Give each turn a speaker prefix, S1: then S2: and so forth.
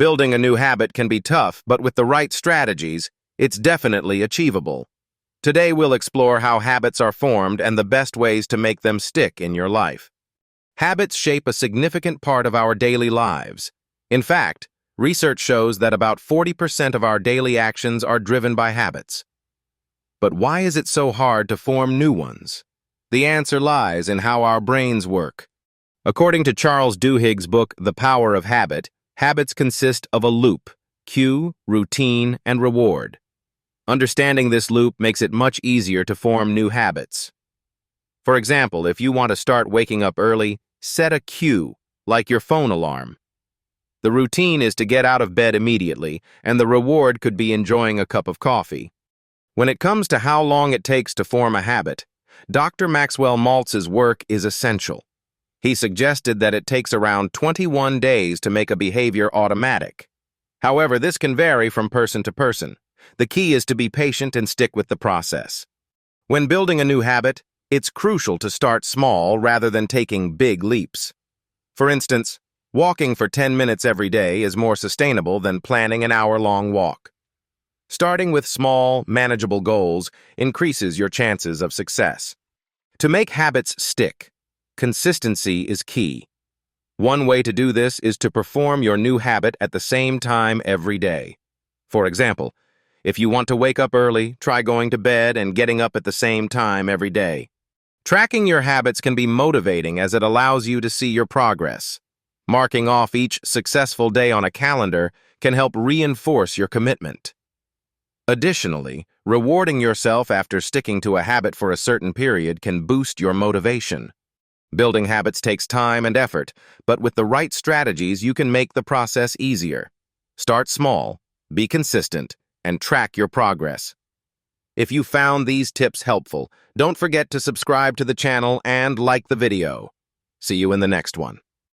S1: Building a new habit can be tough, but with the right strategies, it's definitely achievable. Today we'll explore how habits are formed and the best ways to make them stick in your life. Habits shape a significant part of our daily lives. In fact, research shows that about 40% of our daily actions are driven by habits. But why is it so hard to form new ones? The answer lies in how our brains work. According to Charles Duhigg's book, The Power of Habit, habits consist of a loop: cue, routine, and reward. Understanding this loop makes it much easier to form new habits. For example, if you want to start waking up early, set a cue, like your phone alarm. The routine is to get out of bed immediately, and the reward could be enjoying a cup of coffee. When it comes to how long it takes to form a habit, Dr. Maxwell Maltz's work is essential. He suggested that it takes around 21 days to make a behavior automatic. However, this can vary from person to person. The key is to be patient and stick with the process. When building a new habit, it's crucial to start small rather than taking big leaps. For instance, walking for 10 minutes every day is more sustainable than planning an hour-long walk. Starting with small, manageable goals increases your chances of success. To make habits stick, consistency is key. One way to do this is to perform your new habit at the same time every day. For example, if you want to wake up early, try going to bed and getting up at the same time every day. Tracking your habits can be motivating as it allows you to see your progress. Marking off each successful day on a calendar can help reinforce your commitment. Additionally, rewarding yourself after sticking to a habit for a certain period can boost your motivation. Building habits takes time and effort, but with the right strategies, you can make the process easier. Start small, be consistent, and track your progress. If you found these tips helpful, don't forget to subscribe to the channel and like the video. See you in the next one.